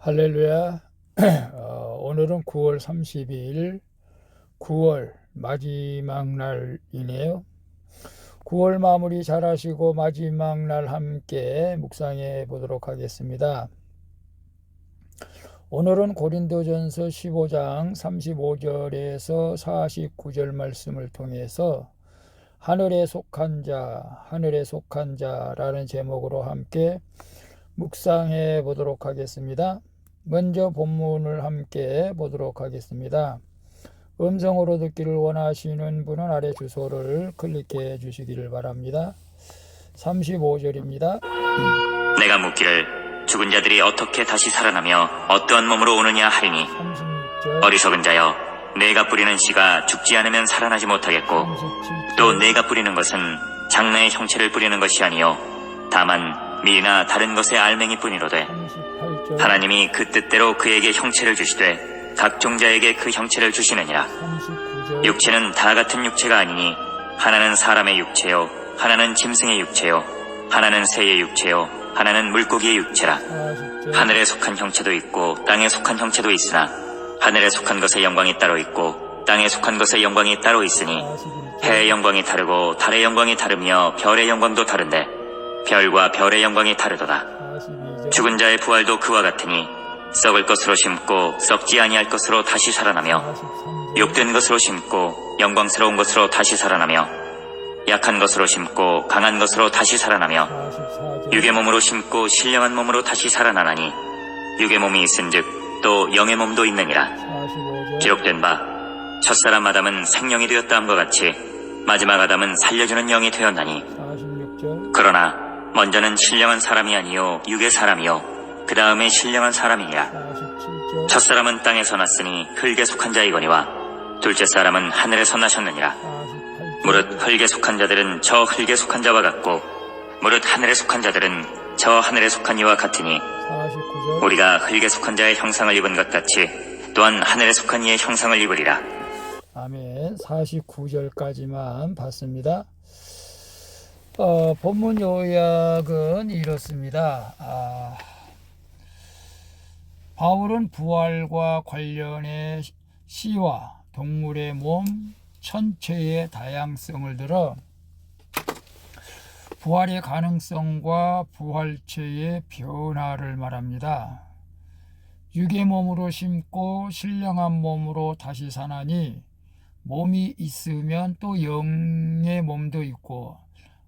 할렐루야. 오늘은 9월 30일 9월 마지막 날이네요. 9월 마무리 잘 하시고 마지막 날 함께 묵상해 보도록 하겠습니다. 오늘은 고린도전서 15장 35절에서 49절 말씀을 통해서 하늘에 속한 자라는 제목으로 함께 묵상해 보도록 하겠습니다. 먼저 본문을 함께 보도록 하겠습니다. 음성으로 듣기를 원하시는 분은 아래 주소를 클릭해 주시기를 바랍니다. 35절입니다. 내가 묻기를 죽은 자들이 어떻게 다시 살아나며 어떠한 몸으로 오느냐 하리니 36절, 어리석은 자여 내가 뿌리는 씨가 죽지 않으면 살아나지 못하겠고 37절, 또 내가 뿌리는 것은 장래의 형체를 뿌리는 것이 아니요 다만 밀이나 다른 것의 알맹이 뿐이로되 38절, 하나님이 그 뜻대로 그에게 형체를 주시되 각 종자에게 그 형체를 주시느니라. 39절, 육체는 다 같은 육체가 아니니 하나는 사람의 육체요 하나는 짐승의 육체요 하나는 새의 육체요 하나는 물고기의 육체라. 40절, 하늘에 속한 형체도 있고 땅에 속한 형체도 있으나 하늘에 속한 것의 영광이 따로 있고 땅에 속한 것의 영광이 따로 있으니 41절, 해의 영광이 다르고 달의 영광이 다르며 별의 영광도 다른데 별과 별의 영광이 다르도다. 42절, 죽은 자의 부활도 그와 같으니 썩을 것으로 심고 썩지 아니할 것으로 다시 살아나며 43절, 욕된 것으로 심고 영광스러운 것으로 다시 살아나며 약한 것으로 심고 강한 것으로 다시 살아나며 44절, 육의 몸으로 심고 신령한 몸으로 다시 살아나나니 육의 몸이 있은즉 또 영의 몸도 있느니라. 45절, 기록된 바 첫사람 아담은 생령이 되었다 함과 같이 마지막 아담은 살려주는 영이 되었나니 46절, 그러나 먼저는 신령한 사람이 아니요 육의 사람이요 그 다음에 신령한 사람이니라. 47절, 첫사람은 땅에서 났으니 흙에 속한 자이거니와 둘째 사람은 하늘에서 나셨느니라. 48절, 무릇 흙에 속한 자들은 저 흙에 속한 자와 같고 무릇 하늘에 속한 자들은 저 하늘에 속한 이와 같으니 49절, 우리가 흙에 속한 자의 형상을 입은 것 같이 또한 하늘에 속한 이의 형상을 입으리라. 아멘. 49절까지만 봤습니다. 본문 요약은 이렇습니다. 바울은 부활과 관련해 씨와 동물의 몸 전체의 다양성을 들어 부활의 가능성과 부활체의 변화를 말합니다. 육의 몸으로 심고 신령한 몸으로 다시 사나니 몸이 있으면 또 영의 몸도 있고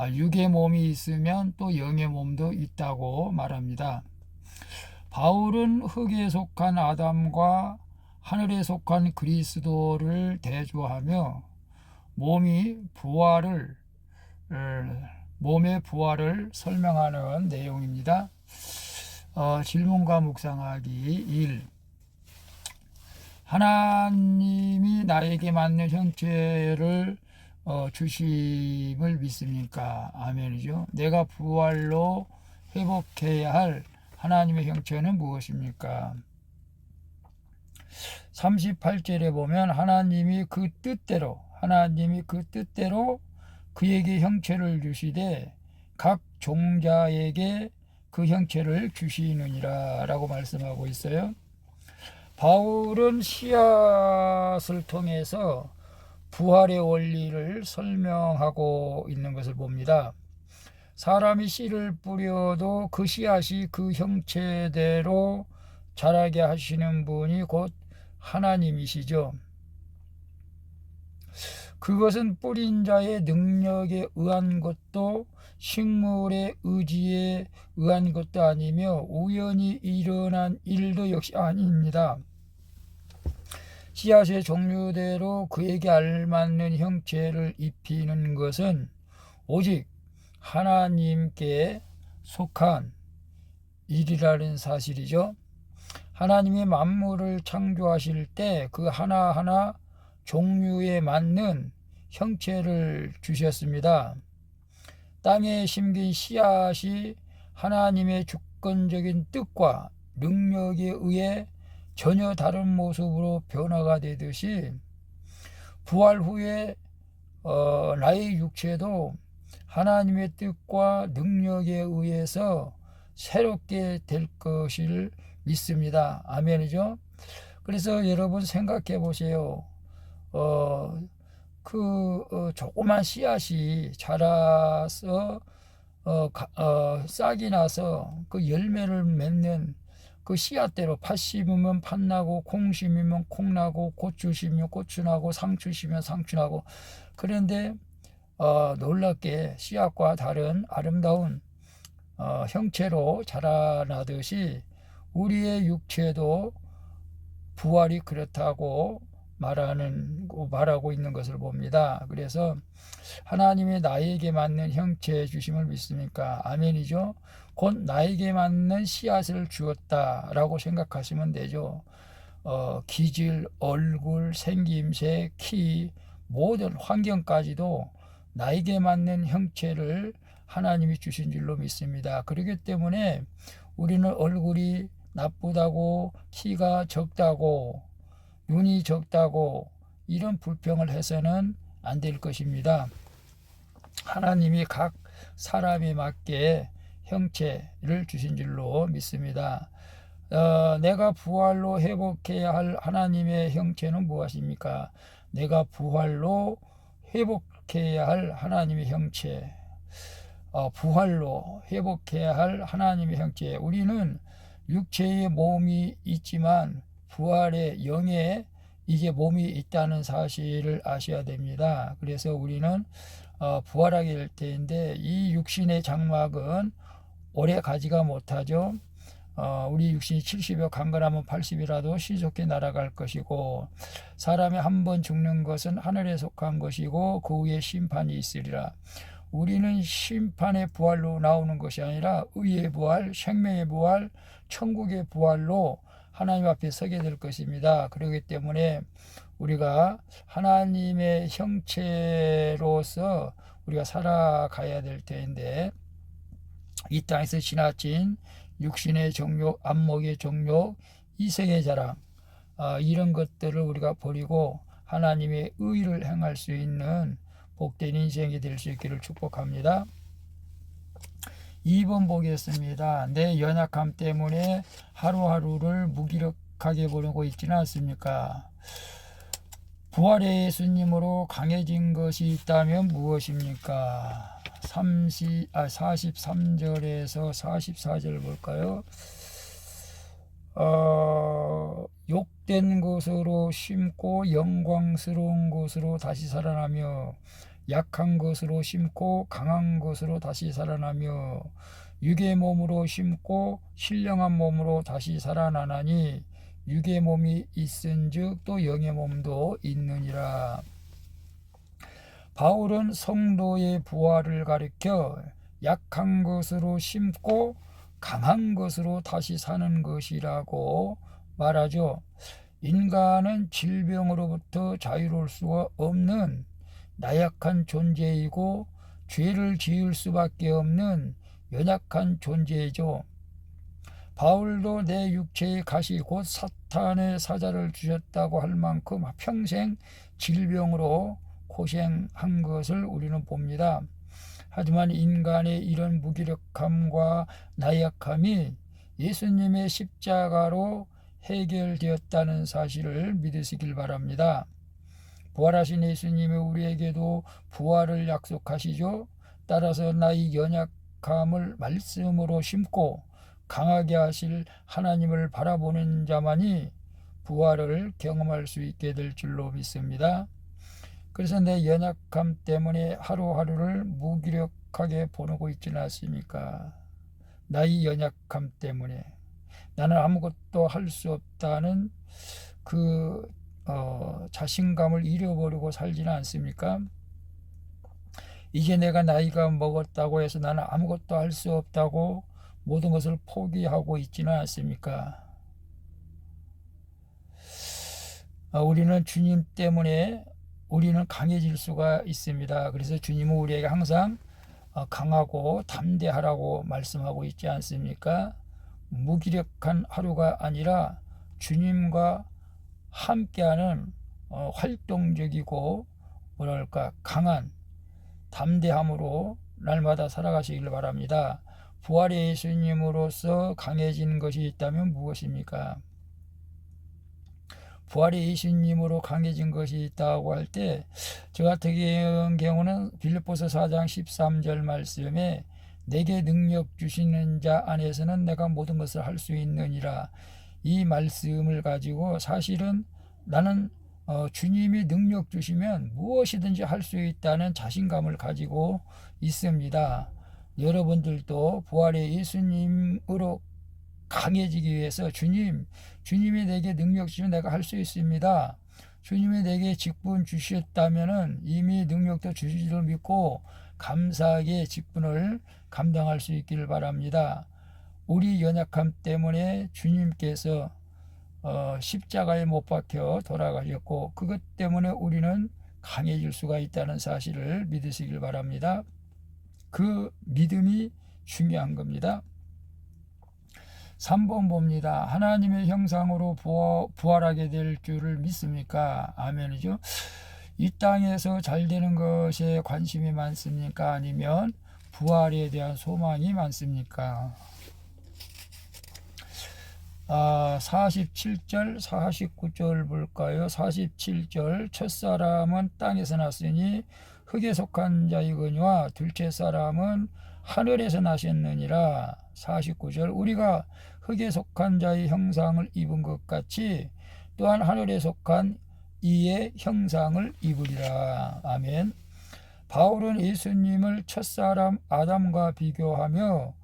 육의 몸이 있으면 또 영의 몸도 있다고 말합니다. 바울은 흙에 속한 아담과 하늘에 속한 그리스도를 대조하며 몸의 부활을 설명하는 내용입니다. 질문과 묵상하기 1. 하나님이 나에게 맞는 형체를 주심을 믿습니까? 아멘이죠. 내가 부활로 회복해야 할 하나님의 형체는 무엇입니까? 38절에 보면 하나님이 그 뜻대로 그에게 형체를 주시되 각 종자에게 그 형체를 주시느니라 라고 말씀하고 있어요. 바울은 씨앗을 통해서 부활의 원리를 설명하고 있는 것을 봅니다. 사람이 씨를 뿌려도 그 씨앗이 그 형체대로 자라게 하시는 분이 곧 하나님이시죠. 그것은 뿌린 자의 능력에 의한 것도 식물의 의지에 의한 것도 아니며 우연히 일어난 일도 역시 아닙니다. 씨앗의 종류대로 그에게 알맞는 형체를 입히는 것은 오직 하나님께 속한 일이라는 사실이죠. 하나님이 만물을 창조하실 때 그 하나하나 종류에 맞는 형체를 주셨습니다. 땅에 심긴 씨앗이 하나님의 주권적인 뜻과 능력에 의해 전혀 다른 모습으로 변화가 되듯이 부활 후에 나의 육체도 하나님의 뜻과 능력에 의해서 새롭게 될 것을 믿습니다. 아멘이죠. 그래서 여러분 생각해 보세요. 조그만 씨앗이 자라서 싹이 나서 그 열매를 맺는 그 씨앗대로 팥 심으면 팥 나고, 콩 심으면 콩 나고, 고추 심으면 고추 나고, 상추 심으면 상추 나고. 그런데 놀랍게 씨앗과 다른 아름다운 형체로 자라나듯이 우리의 육체도 부활이 그렇다고 말하고 있는 것을 봅니다. 그래서 하나님이 나에게 맞는 형체 주심을 믿습니까? 아멘이죠. 곧 나에게 맞는 씨앗을 주었다라고 생각하시면 되죠. 기질, 얼굴, 생김새, 키, 모든 환경까지도 나에게 맞는 형체를 하나님이 주신 줄로 믿습니다. 그렇기 때문에 우리는 얼굴이 나쁘다고, 키가 적다고, 눈이 적다고 이런 불평을 해서는 안 될 것입니다. 하나님이 각 사람에 맞게 형체를 주신 줄로 믿습니다. 내가 부활로 회복해야 할 하나님의 형체는 무엇입니까? 내가 부활로 회복해야 할 하나님의 형체, 부활로 회복해야 할 하나님의 형체. 우리는 육체의 몸이 있지만 부활의 영에 이게 몸이 있다는 사실을 아셔야 됩니다. 그래서 우리는 부활하게 될 때인데 이 육신의 장막은 오래 가지가 못하죠. 우리 육신이 70여 강건하면 80이라도 신속히 날아갈 것이고, 사람이 한 번 죽는 것은 하늘에 속한 것이고 그 후에 심판이 있으리라. 우리는 심판의 부활로 나오는 것이 아니라 의의 부활, 생명의 부활, 천국의 부활로 하나님 앞에 서게 될 것입니다. 그렇기 때문에 우리가 하나님의 형체로서 우리가 살아가야 될 텐데, 이 땅에서 지나친 육신의 정욕, 안목의 정욕, 이생의 자랑, 이런 것들을 우리가 버리고 하나님의 의를 행할 수 있는 복된 인생이 될 수 있기를 축복합니다. 2번 보겠습니다. 내 연약함 때문에 하루하루를 무기력하게 보내고 있지는 않습니까? 부활의 예수님으로 강해진 것이 있다면 무엇입니까? 43절에서 44절 볼까요? 욕된 것으로 심고 영광스러운 것으로 다시 살아나며, 약한 것으로 심고 강한 것으로 다시 살아나며, 육의 몸으로 심고 신령한 몸으로 다시 살아나나니 육의 몸이 있은즉 또 영의 몸도 있느니라. 바울은 성도의 부활을 가리켜 약한 것으로 심고 강한 것으로 다시 사는 것이라고 말하죠. 인간은 질병으로부터 자유로울 수가 없는 나약한 존재이고 죄를 지을 수밖에 없는 연약한 존재이죠. 바울도 내 육체의 가시 곧 사탄의 사자를 주셨다고 할 만큼 평생 질병으로 고생한 것을 우리는 봅니다. 하지만 인간의 이런 무기력함과 나약함이 예수님의 십자가로 해결되었다는 사실을 믿으시길 바랍니다. 부활하신 예수님이 우리에게도 부활을 약속하시죠. 따라서 나의 연약함을 말씀으로 심고 강하게 하실 하나님을 바라보는 자만이 부활을 경험할 수 있게 될 줄로 믿습니다. 그래서 내 연약함 때문에 하루하루를 무기력하게 보내고 있지는 않습니까? 나의 연약함 때문에 나는 아무것도 할 수 없다는 자신감을 잃어버리고 살지는 않습니까? 이제 내가 나이가 먹었다고 해서 나는 아무것도 할 수 없다고 모든 것을 포기하고 있지는 않습니까? 우리는 주님 때문에 우리는 강해질 수가 있습니다. 그래서 주님은 우리에게 항상 강하고 담대하라고 말씀하고 있지 않습니까? 무기력한 하루가 아니라 주님과 함께하는 활동적이고 강한 담대함으로 날마다 살아가시길 바랍니다. 부활의 예수님으로서 강해진 것이 있다면 무엇입니까? 부활의 예수님으로 강해진 것이 있다고 할 때 저 같은 경우는 빌립보서 4장 13절 말씀에 내게 능력 주시는 자 안에서는 내가 모든 것을 할 수 있느니라, 이 말씀을 가지고 사실은 나는 주님이 능력 주시면 무엇이든지 할 수 있다는 자신감을 가지고 있습니다. 여러분들도 부활의 예수님으로 강해지기 위해서 주님이 내게 능력 주시면 내가 할 수 있습니다. 주님이 내게 직분 주셨다면은 이미 능력도 주실 줄 믿고 감사하게 직분을 감당할 수 있기를 바랍니다. 우리 연약함 때문에 주님께서 십자가에 못 박혀 돌아가셨고 그것 때문에 우리는 강해질 수가 있다는 사실을 믿으시길 바랍니다. 그 믿음이 중요한 겁니다. 3번 봅니다. 하나님의 형상으로 부활하게 될 줄을 믿습니까? 아멘이죠. 이 땅에서 잘 되는 것에 관심이 많습니까? 아니면 부활에 대한 소망이 많습니까? 47절, 49절 볼까요? 47절, 첫사람은 땅에서 났으니 흙에 속한 자이거니와 둘째 사람은 하늘에서 나셨느니라. 49절, 우리가 흙에 속한 자의 형상을 입은 것 같이 또한 하늘에 속한 이의 형상을 입으리라. 아멘. 바울은 예수님을 첫사람 아담과 비교하며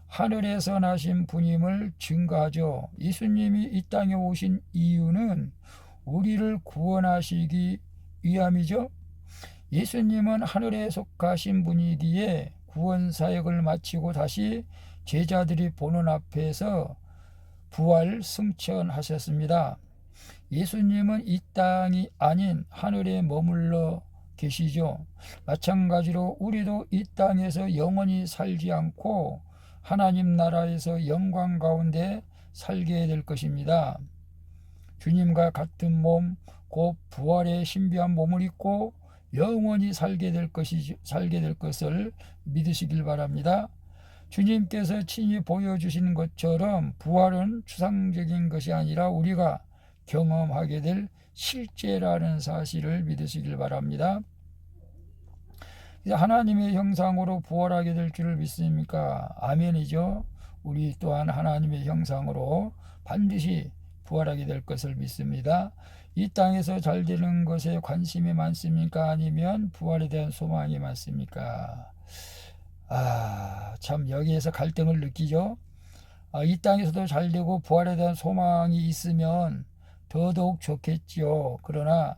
하늘에서 나신 분임을 증거하죠. 예수님이 이 땅에 오신 이유는 우리를 구원하시기 위함이죠. 예수님은 하늘에 속하신 분이기에 구원 사역을 마치고 다시 제자들이 보는 앞에서 부활 승천하셨습니다. 예수님은 이 땅이 아닌 하늘에 머물러 계시죠. 마찬가지로 우리도 이 땅에서 영원히 살지 않고 하나님 나라에서 영광 가운데 살게 될 것입니다. 주님과 같은 몸, 곧 부활의 신비한 몸을 입고 영원히 살게 될 것을 믿으시길 바랍니다. 주님께서 친히 보여주신 것처럼 부활은 추상적인 것이 아니라 우리가 경험하게 될 실제라는 사실을 믿으시길 바랍니다. 하나님의 형상으로 부활하게 될 줄을 믿습니까? 아멘이죠. 우리 또한 하나님의 형상으로 반드시 부활하게 될 것을 믿습니다. 이 땅에서 잘 되는 것에 관심이 많습니까? 아니면 부활에 대한 소망이 많습니까? 참 여기에서 갈등을 느끼죠. 이 땅에서도 잘 되고 부활에 대한 소망이 있으면 더더욱 좋겠지요. 그러나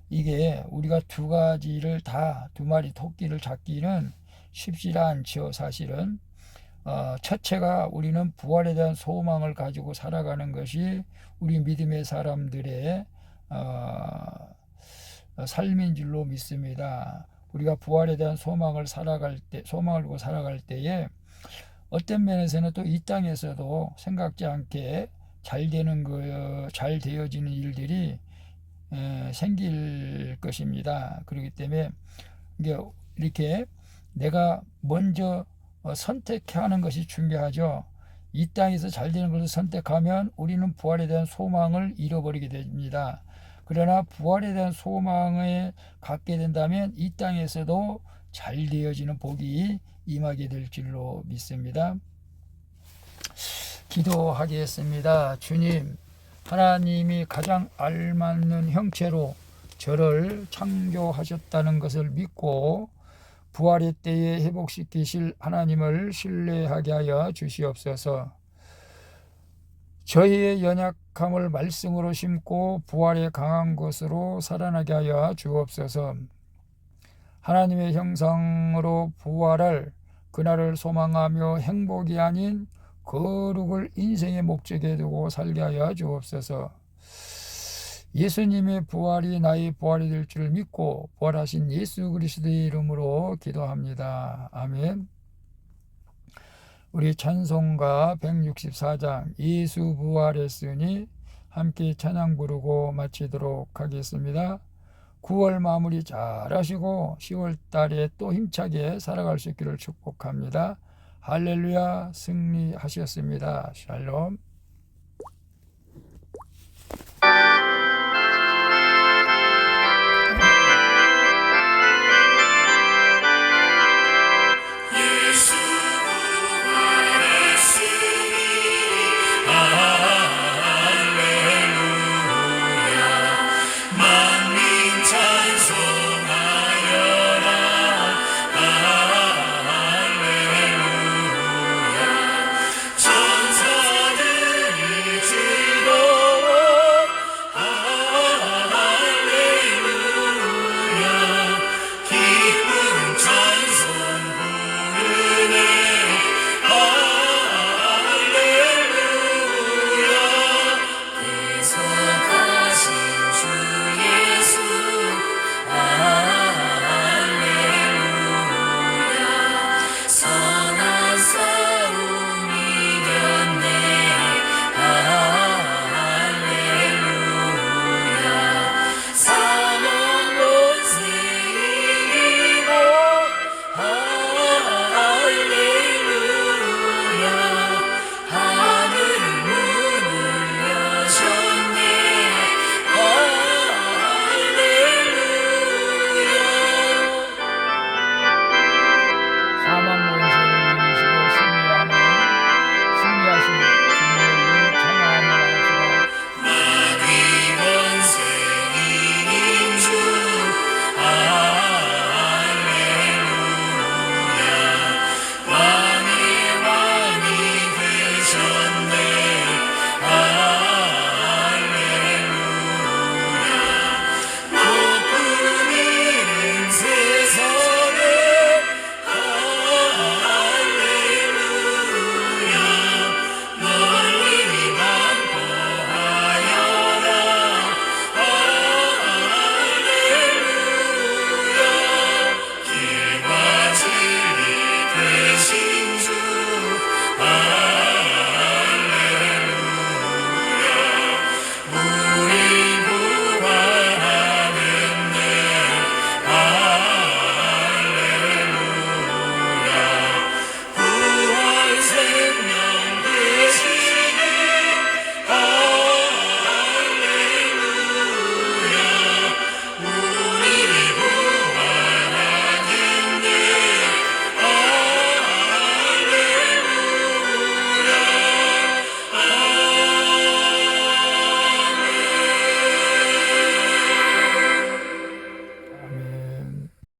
이게 우리가 두 마리 토끼를 잡기는 쉽지 않죠. 사실은 첫째가 우리는 부활에 대한 소망을 가지고 살아가는 것이 우리 믿음의 사람들의 삶인 줄로 믿습니다. 우리가 부활에 대한 소망을 두고 살아갈 때에 어떤 면에서는 또 이 땅에서도 생각지 않게 잘 되어지는 일들이 생길 것입니다. 그렇기 때문에 이렇게 내가 먼저 선택하는 것이 중요하죠. 이 땅에서 잘 되는 것을 선택하면 우리는 부활에 대한 소망을 잃어버리게 됩니다. 그러나 부활에 대한 소망을 갖게 된다면 이 땅에서도 잘 되어지는 복이 임하게 될 줄로 믿습니다. 기도하겠습니다. 주님, 하나님이 가장 알맞는 형체로 저를 창조하셨다는 것을 믿고 부활의 때에 회복시키실 하나님을 신뢰하게 하여 주시옵소서. 저희의 연약함을 말씀으로 심고 부활의 강한 것으로 살아나게 하여 주옵소서. 하나님의 형상으로 부활할 그날을 소망하며 행복이 아닌 거룩을 인생의 목적에 두고 살게 하여 주옵소서. 예수님의 부활이 나의 부활이 될 줄 믿고 부활하신 예수 그리스도의 이름으로 기도합니다. 아멘. 우리 찬송가 164장 예수 부활했으니 함께 찬양 부르고 마치도록 하겠습니다. 9월 마무리 잘 하시고 10월 달에 또 힘차게 살아갈 수 있기를 축복합니다. 할렐루야 승리하셨습니다. 샬롬.